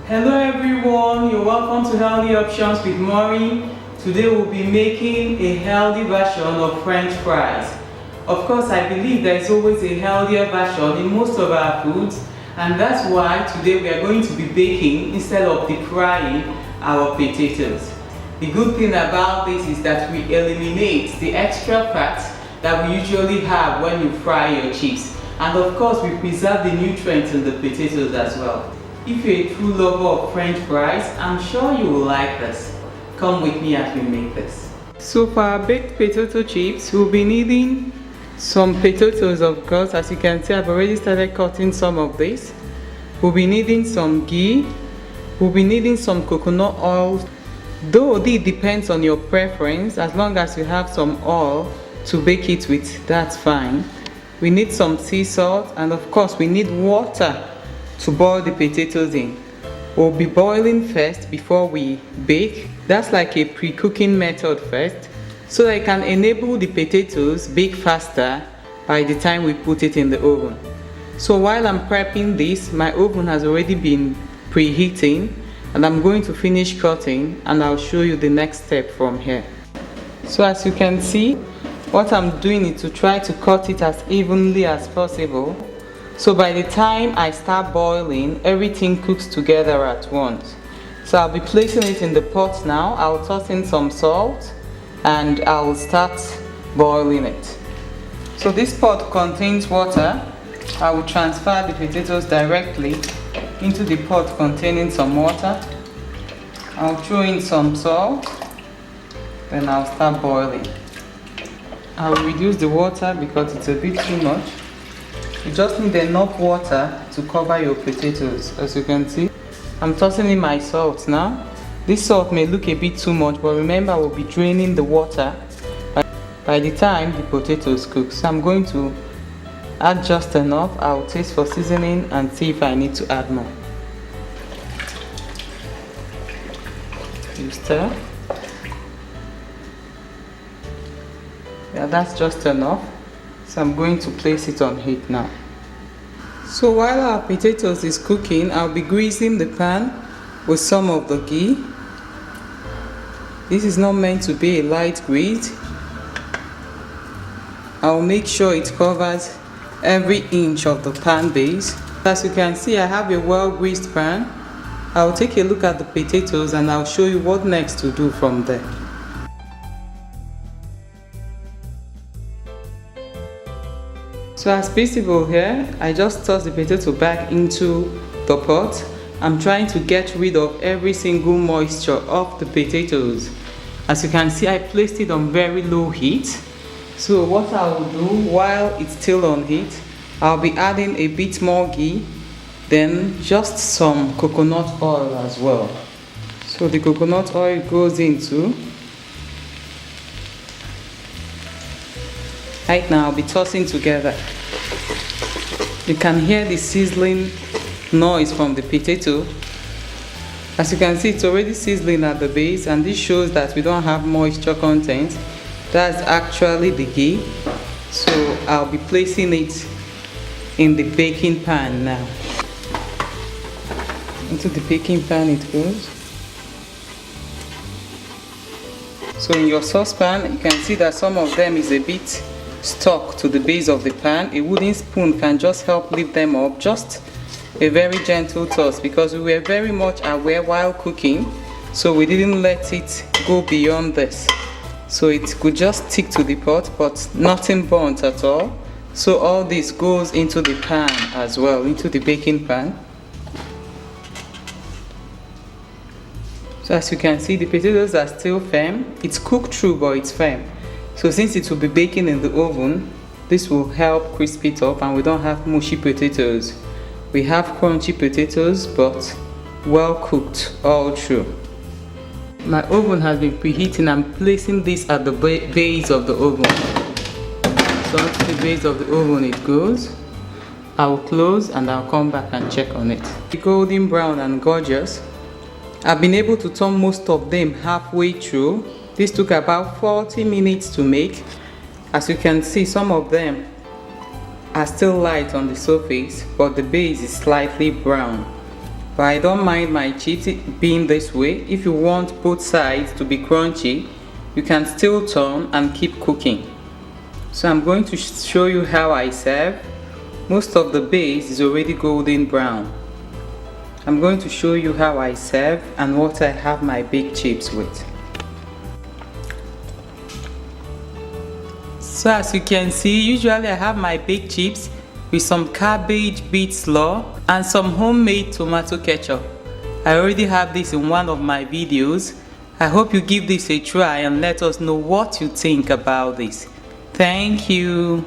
Hello everyone, you're welcome to Healthy Options with Maureen. Today we'll be making a healthy version of French fries. Of course, I believe there is always a healthier version in most of our foods, and that's why today we are going to be baking instead of deep frying our potatoes. The good thing about this is that we eliminate the extra fat that we usually have when you fry your chips, and of course we preserve the nutrients in the potatoes as well. If you're a true lover of French fries, I'm sure you will like this. Come with me as we make this. So for our baked potato chips, we'll be needing some potatoes, of course. As you can see, I've already started cutting some of this. We'll be needing some ghee. We'll be needing some coconut oil. Though it depends on your preference, as long as you have some oil to bake it with, that's fine. We need some sea salt, and of course we need water to boil the potatoes in. We'll be boiling first before we bake. That's like a pre-cooking method first, so that it can enable the potatoes bake faster by the time we put it in the oven. So while I'm prepping this, my oven has already been preheating, and I'm going to finish cutting, and I'll show you the next step from here. So as you can see, what I'm doing is to try to cut it as evenly as possible, so by the time I start boiling, everything cooks together at once. So I'll be placing it in the pot now. I'll toss in some salt and I'll start boiling it. So this pot contains water. I will transfer the potatoes directly into the pot containing some water. I'll throw in some salt, then I'll start boiling. I'll reduce the water because it's a bit too much. You just need enough water to cover your potatoes. As you can see, I'm tossing in my salt now. This salt may look a bit too much, but remember we'll be draining the water by the time the potatoes cook. So I'm going to add just enough. I'll taste for seasoning and see if I need to add more. You stir. Yeah, that's just enough. So I'm going to place it on heat now. So while our potatoes is cooking, I'll be greasing the pan with some of the ghee. This is not meant to be a light grease. I'll make sure it covers every inch of the pan base. As you can see, I have a well greased pan. I'll take a look at the potatoes and I'll show you what next to do from there. So as visible here, I just toss the potato back into the pot. I'm trying to get rid of every single moisture of the potatoes. As you can see, I placed it on very low heat. So what I will do while it's still on heat, I'll be adding a bit more ghee, then just some coconut oil as well. So the coconut oil goes into. Right now I'll be tossing together. You can hear the sizzling noise from the potato. As you can see, it's already sizzling at the base, and this shows that we don't have moisture content. That's actually the ghee. So I'll be placing it in the baking pan now. Into the baking pan it goes. So in your saucepan, you can see that some of them is a bit stuck to the base of the pan. A wooden spoon can just help lift them up. Just a very gentle toss, because we were very much aware while cooking, so we didn't let it go beyond this. So it could just stick to the pot, but nothing burnt at all. So all this goes into the pan as well, into the baking pan. So as you can see, the potatoes are still firm. It's cooked through, but it's firm. So since it will be baking in the oven, this will help crisp it up, and we don't have mushy potatoes. We have crunchy potatoes, but well cooked all through. My oven has been preheating. I'm placing this at the base of the oven. So to the base of the oven it goes. I will close and I'll come back and check on it. Golden brown and gorgeous. I've been able to turn most of them halfway through. This took about 40 minutes to make. As you can see, some of them are still light on the surface, but the base is slightly brown. But I don't mind my chips being this way. If you want both sides to be crunchy, you can still turn and keep cooking. So I'm going to show you how I serve. Most of the base is already golden brown. I'm going to show you how I serve and what I have my baked chips with. So as you can see, usually I have my baked chips with some cabbage, beet slaw and some homemade tomato ketchup. I already have this in one of my videos. I hope you give this a try and let us know what you think about this. Thank you.